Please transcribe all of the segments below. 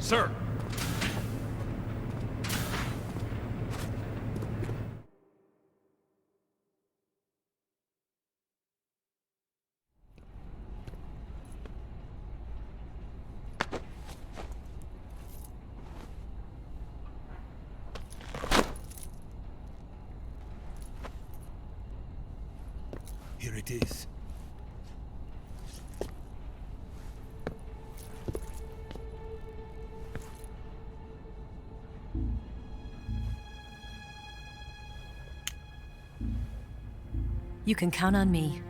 Sir! Here it is. You can count on me.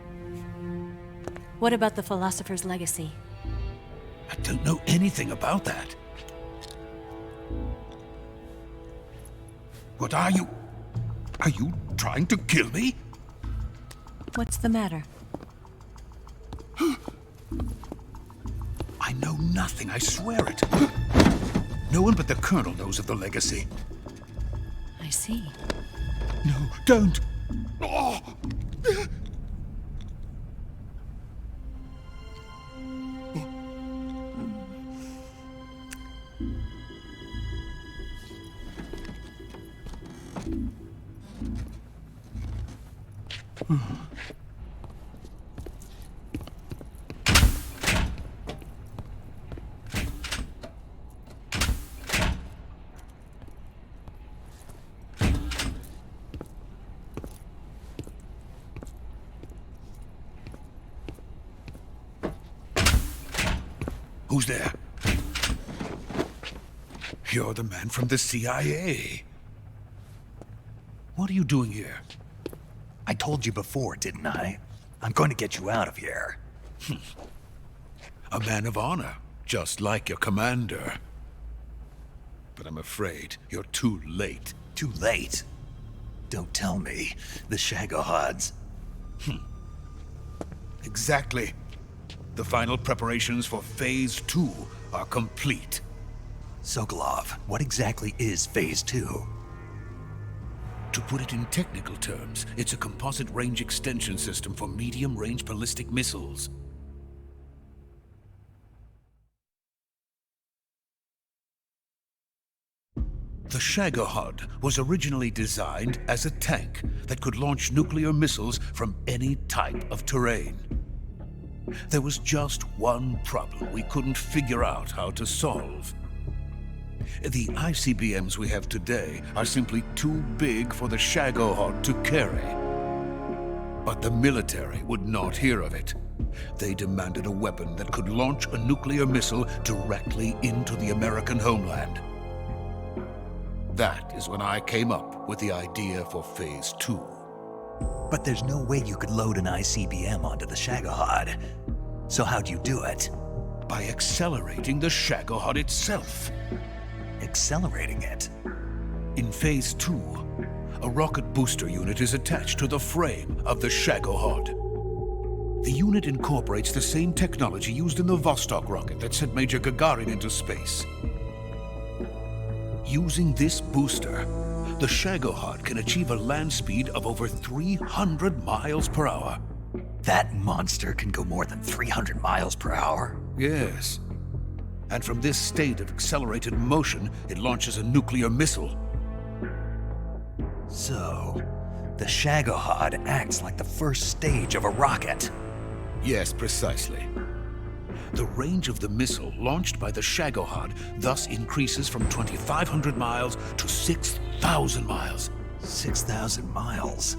What about the philosopher's legacy? I don't know anything about that. What are you? Are you trying to kill me? What's the matter? I know nothing, I swear it. No one but the Colonel knows of the legacy. I see. No, don't! Oh. Who's there? You're the man from the CIA. What are you doing here? I told you before, didn't I? I'm going to get you out of here. A man of honor, just like your commander. But I'm afraid you're too late. Too late? Don't tell me. The Shagohods. Exactly. The final preparations for Phase 2 are complete. Sokolov, what exactly is Phase 2? To put it in technical terms, it's a composite range extension system for medium-range ballistic missiles. The Shagohod was originally designed as a tank that could launch nuclear missiles from any type of terrain. There was just one problem we couldn't figure out how to solve. The ICBMs we have today are simply too big for the Shagohod to carry. But the military would not hear of it. They demanded a weapon that could launch a nuclear missile directly into the American homeland. That is when I came up with the idea for Phase 2. But there's no way you could load an ICBM onto the Shagohod. So how'd you do it? By accelerating the Shagohod itself. Accelerating it? In Phase 2, a rocket booster unit is attached to the frame of the Shagohod. The unit incorporates the same technology used in the Vostok rocket that sent Major Gagarin into space. Using this booster, the Shagohod can achieve a land speed of over 300 miles per hour. That monster can go more than 300 miles per hour? Yes. And from this state of accelerated motion, it launches a nuclear missile. So, the Shagohod acts like the first stage of a rocket. Yes, precisely. The range of the missile launched by the Shagohod thus increases from 2,500 miles to 6,000 miles. 6,000 miles?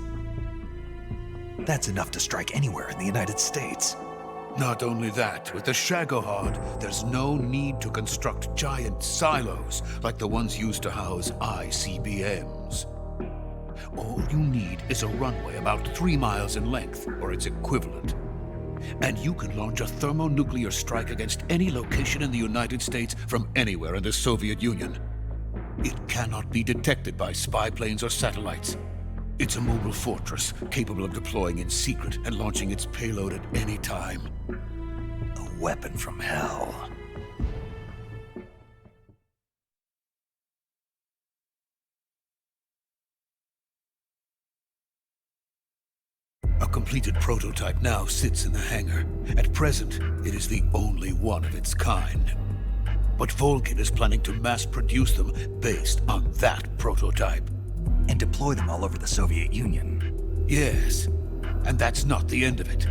That's enough to strike anywhere in the United States. Not only that, with the Shagohod, there's no need to construct giant silos like the ones used to house ICBMs. All you need is a runway about 3 miles in length, or its equivalent. And you can launch a thermonuclear strike against any location in the United States from anywhere in the Soviet Union. It cannot be detected by spy planes or satellites. It's a mobile fortress capable of deploying in secret and launching its payload at any time. A weapon from hell. A completed prototype now sits in the hangar. At present, it is the only one of its kind. but Vulcan is planning to mass-produce them based on that prototype. And deploy them all over the Soviet Union. Yes, and that's not the end of it.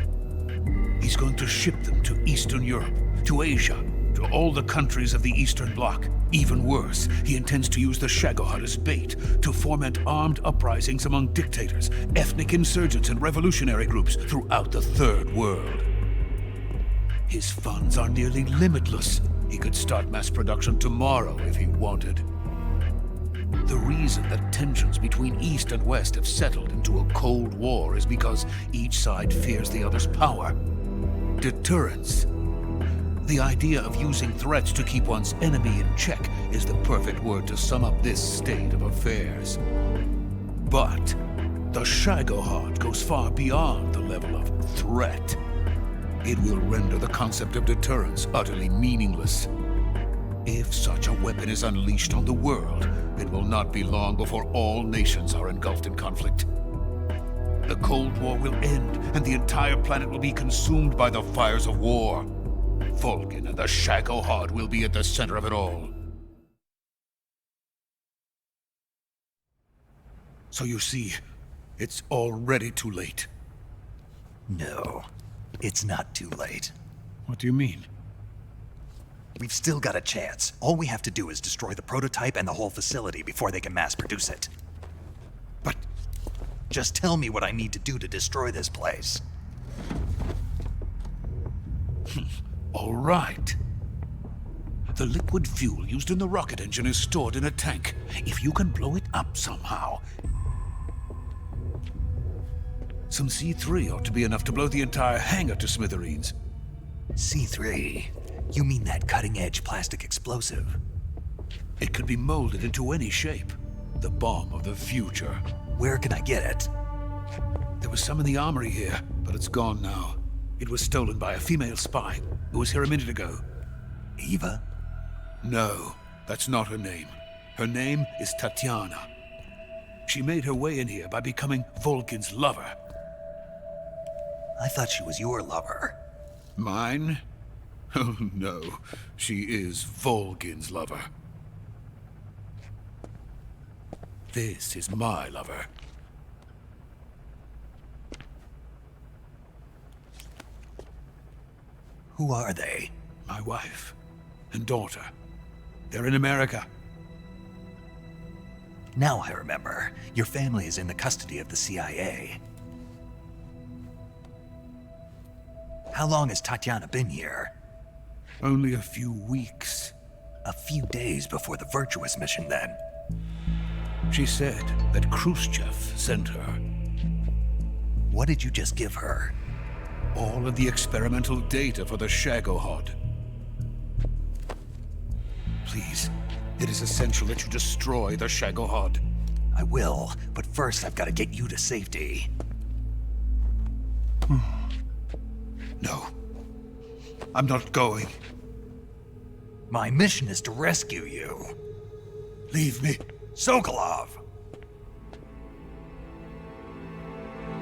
He's going to ship them to Eastern Europe, to Asia, to all the countries of the Eastern Bloc. Even worse, he intends to use the Shagohod as bait to foment armed uprisings among dictators, ethnic insurgents, and revolutionary groups throughout the Third World. His funds are nearly limitless. He could start mass production tomorrow if he wanted. The reason that tensions between East and West have settled into a Cold War is because each side fears the other's power. Deterrence. The idea of using threats to keep one's enemy in check is the perfect word to sum up this state of affairs. But the Shagohod goes far beyond the level of threat. It will render the concept of deterrence utterly meaningless. If such a weapon is unleashed on the world, it will not be long before all nations are engulfed in conflict. The Cold War will end, and the entire planet will be consumed by the fires of war. Vulcan and the Shagohod will be at the center of it all. So you see, it's already too late. No, it's not too late. What do you mean? We've still got a chance. All we have to do is destroy the prototype and the whole facility before they can mass produce it. But just tell me what I need to do to destroy this place. all right. The liquid fuel used in the rocket engine is stored in a tank. If you can blow it up somehow, some C3 ought to be enough to blow the entire hangar to smithereens. C3? You mean that cutting-edge plastic explosive? It could be molded into any shape. The bomb of the future. Where can I get it? There was some in the armory here, but it's gone now. It was stolen by a female spy who was here a minute ago. Eva? No, that's not her name. Her name is Tatiana. She made her way in here by becoming Vulcan's lover. I thought she was your lover. Mine? Oh no, she is Vulcan's lover. This is my lover. Who are they? My wife and daughter. They're in America. Now I remember. Your family is in the custody of the CIA. How long has Tatiana been here? Only a few weeks. A few days before the Virtuous mission, then. She said that Khrushchev sent her. What did you just give her? All of the experimental data for the Shagohod. Please, it is essential that you destroy the Shagohod. I will, but first I've got to get you to safety. No. I'm not going. My mission is to rescue you. Leave me. Sokolov!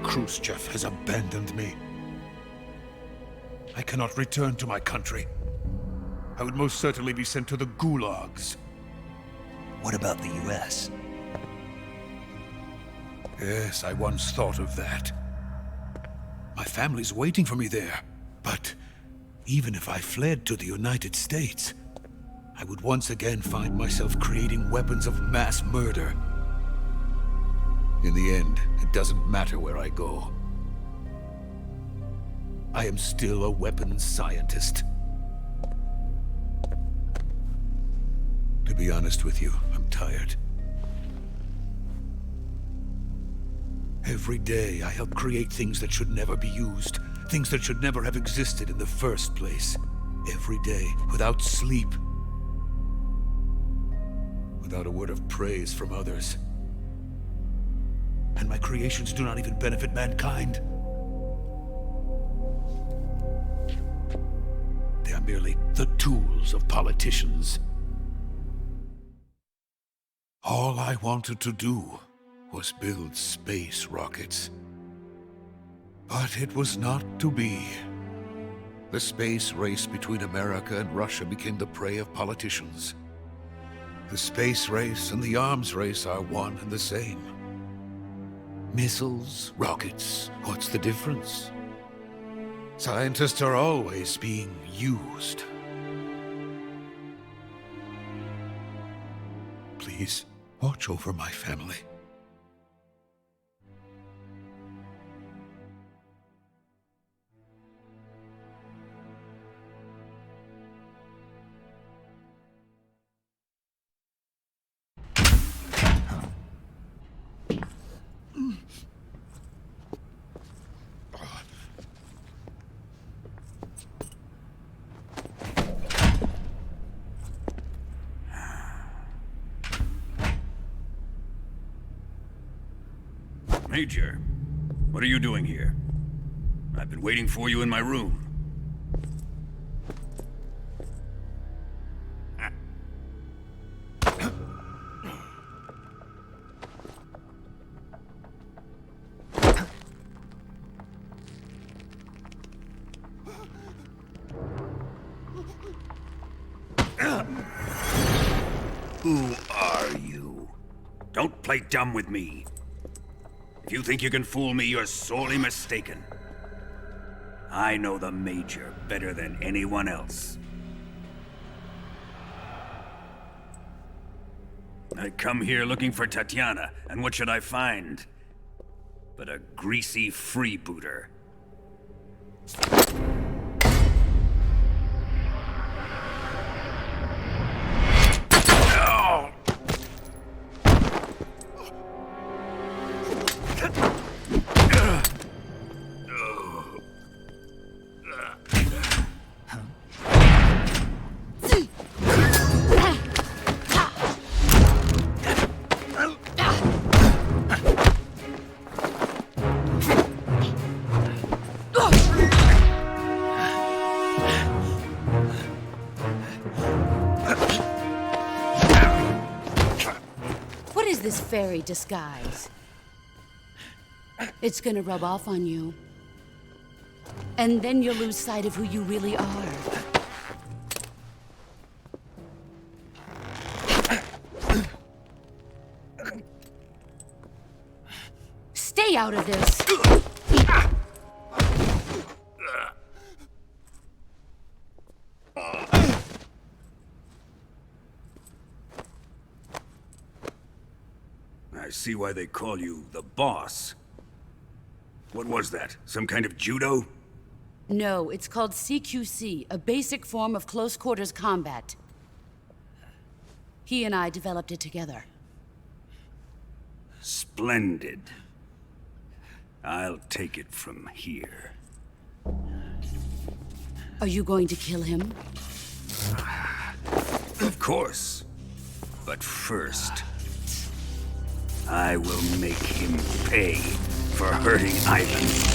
Khrushchev has abandoned me. I cannot return to my country. I would most certainly be sent to the gulags. What about the US? Yes, I once thought of that. My family's waiting for me there. But even if I fled to the United States, I would once again find myself creating weapons of mass murder. In the end, it doesn't matter where I go. I am still a weapons scientist. To be honest with you, I'm tired. Every day I help create things that should never be used, things that should never have existed in the first place. Every day, without sleep. Without a word of praise from others. And my creations do not even benefit mankind. They are merely the tools of politicians. All I wanted to do was build space rockets. But it was not to be. The space race between America and Russia became the prey of politicians. The space race and the arms race are one and the same. Missiles, rockets, what's the difference? Scientists are always being used. Please, watch over my family. Major, what are you doing here? I've been waiting for you in my room. Who are you? Don't play dumb with me. If you think you can fool me, you're sorely mistaken. I know the Major better than anyone else. I come here looking for Tatiana, and what should I find? But a greasy freebooter. This fairy disguise. It's gonna rub off on you. And then you'll lose sight of who you really are. Stay out of this! I see why they call you the boss. What was that? Some kind of judo? No, it's called CQC, a basic form of close quarters combat. He and I developed it together. Splendid. I'll take it from here. Are you going to kill him? Of course. But first, I will make him pay for hurting Ivan.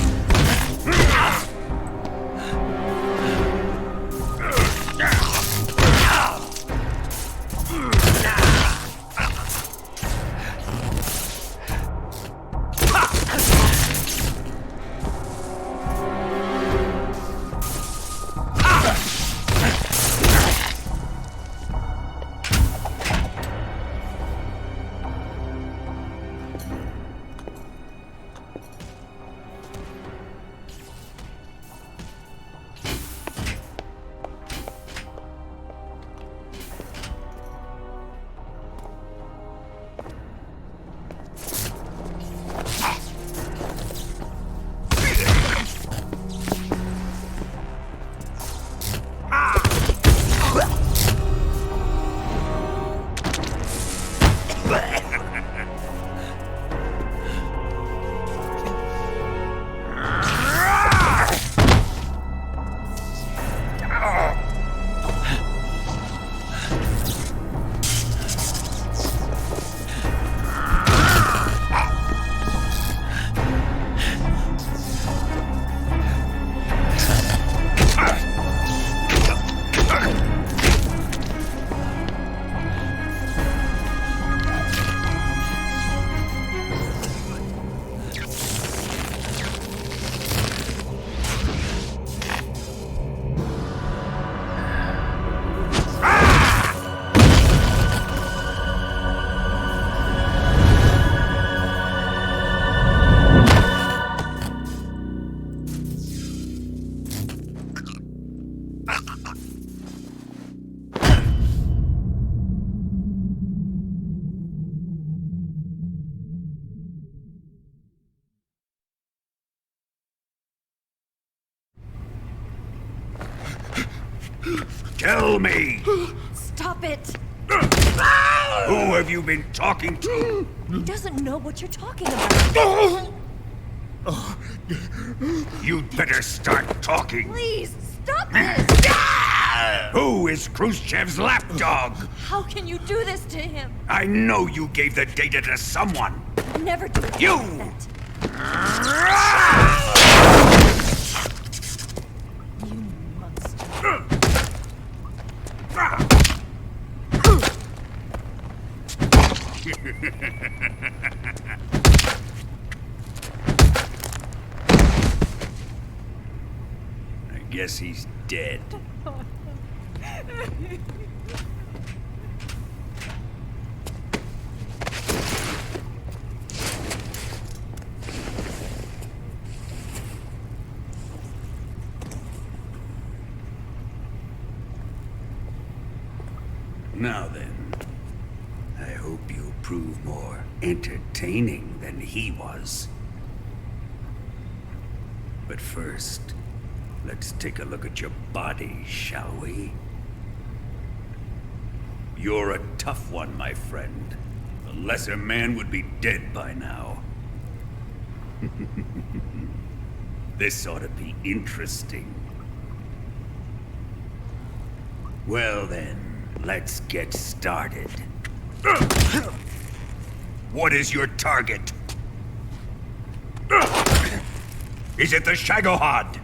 Tell me! Stop it! Who have you been talking to? He doesn't know what you're talking about. You'd better start talking. Please, stop this! Who is Khrushchev's lapdog? How can you do this to him? I know you gave the data to someone. Never do it You! like that. You monster. I guess he's dead. Now then, I hope you'll prove more entertaining than he was. But first, let's take a look at your body, shall we? You're a tough one, my friend. A lesser man would be dead by now. This ought to be interesting. Well then, let's get started. What is your target? Is it the Shagohod?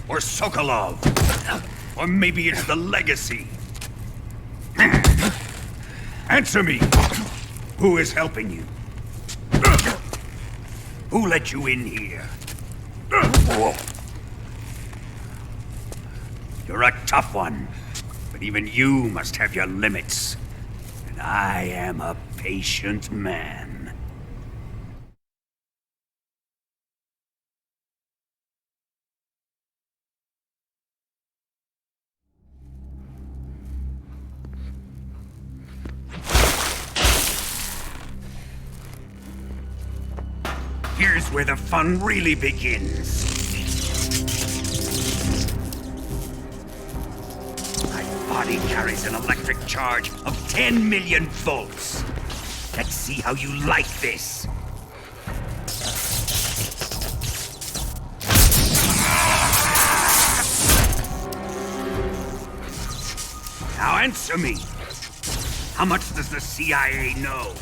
Or Sokolov? Or maybe it's the Legacy? Answer me! Who is helping you? Who let you in here? You're a tough one, but even you must have your limits. And I am a patient man. Here's where the fun really begins. My body carries an electric charge of 10 million volts. Let's see how you like this. Now answer me. How much does the CIA know?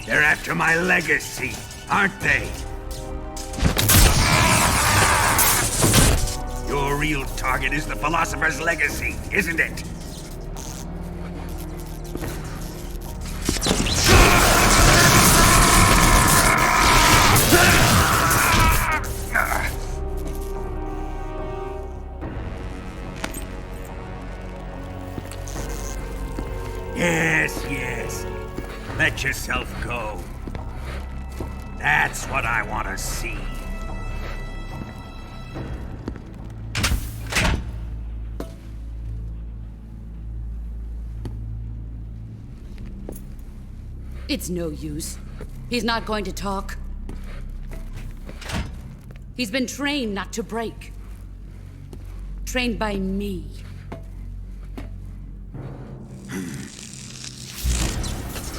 They're after my legacy, aren't they? Your real target is the Philosopher's Legacy, isn't it? Yes, yes. Let yourself go. That's what I want to see. It's no use. He's not going to talk. He's been trained not to break. Trained by me.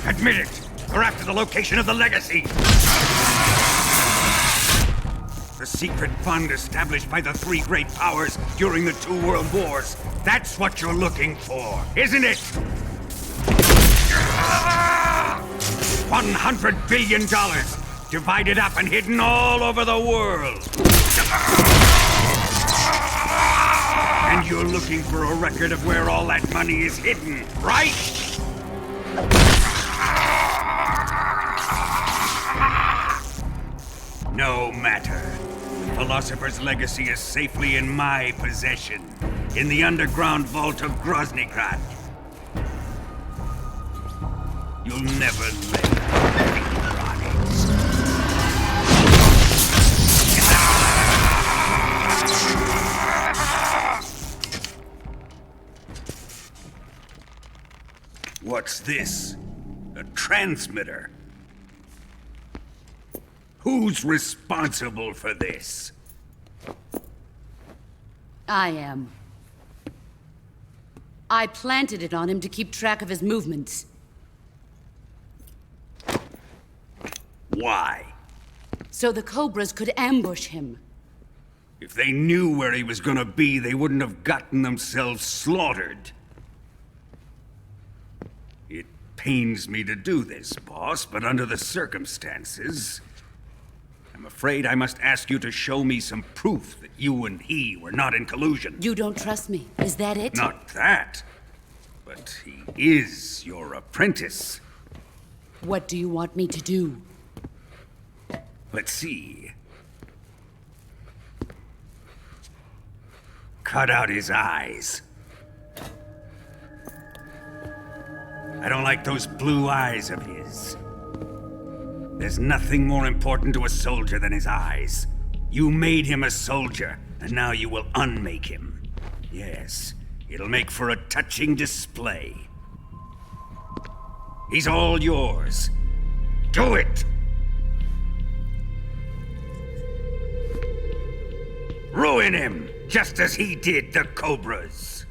Admit it! We're after the location of the Legacy! The secret fund established by the three great powers during the 2 world wars. That's what you're looking for, isn't it? $100 billion, divided up and hidden all over the world. And you're looking for a record of where all that money is hidden, right? No matter. The Philosopher's Legacy is safely in my possession, in the underground vault of Groznyj. You'll never lay a finger on it. What's this? A transmitter? Who's responsible for this? I am. I planted it on him to keep track of his movements. Why? So the Cobras could ambush him. If they knew where he was gonna be, they wouldn't have gotten themselves slaughtered. It pains me to do this, boss, but under the circumstances, I'm afraid I must ask you to show me some proof that you and he were not in collusion. You don't trust me, is that it? Not that, but he is your apprentice. What do you want me to do? Let's see. Cut out his eyes. I don't like those blue eyes of his. There's nothing more important to a soldier than his eyes. You made him a soldier, and now you will unmake him. Yes, it'll make for a touching display. He's all yours. Do it! Ruin him, just as he did the Cobras.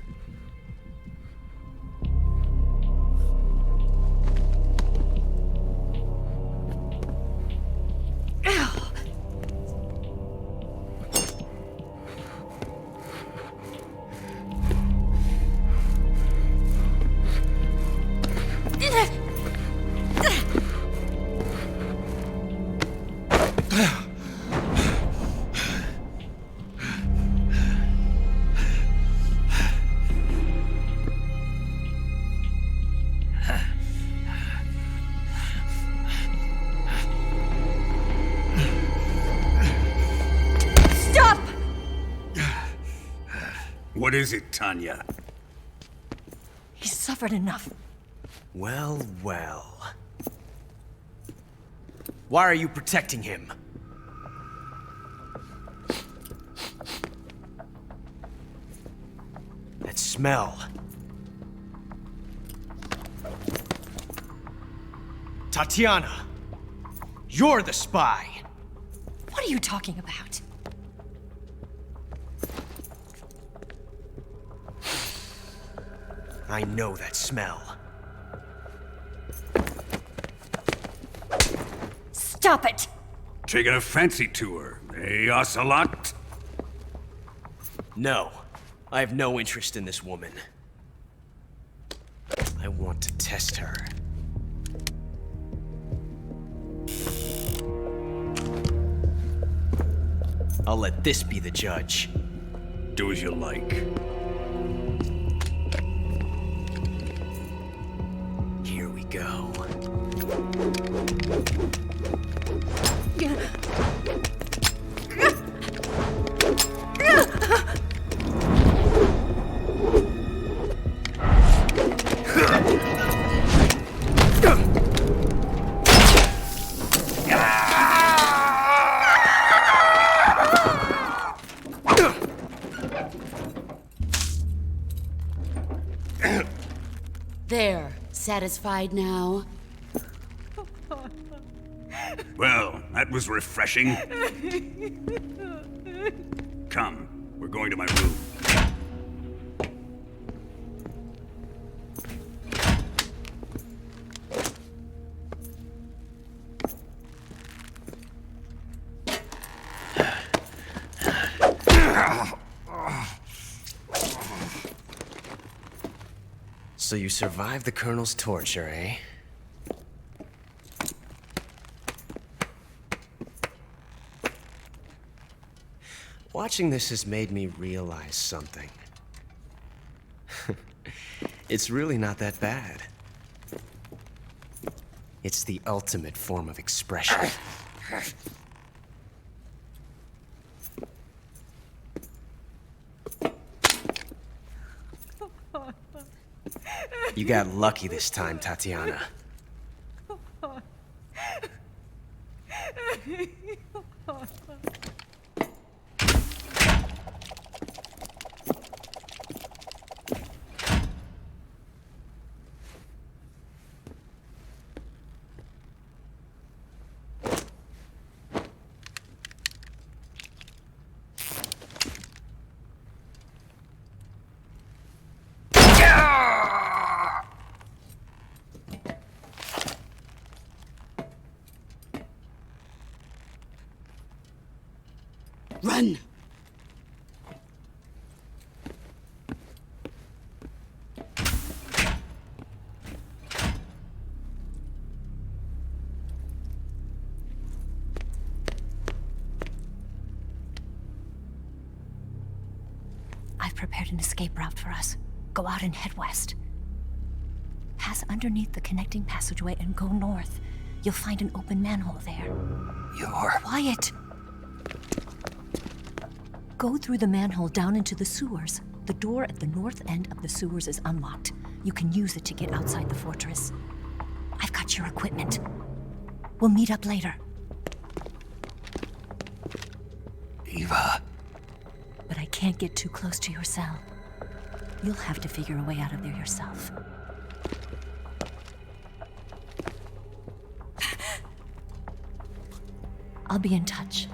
What is it, Tanya? He's suffered enough. Well, well. Why are you protecting him? That smell. Tatiana! You're the spy! What are you talking about? I know that smell. Stop it! Taking a fancy to her, eh, Ocelot? No. I have no interest in this woman. I want to test her. I'll let this be the judge. Do as you like. Here we go. There. Satisfied now? Well, that was refreshing. Come, we're going to my room. So you survived the Colonel's torture, eh? Watching this has made me realize something. It's really not that bad. It's the ultimate form of expression. You got lucky this time, Tatiana. Run! I've prepared an escape route for us. Go out and head west. Pass underneath the connecting passageway and go north. You'll find an open manhole there. You're... Quiet! Go through the manhole down into the sewers. The door at the north end of the sewers is unlocked. You can use it to get outside the fortress. I've got your equipment. We'll meet up later. Eva... But I can't get too close to your cell. You'll have to figure a way out of there yourself. I'll be in touch.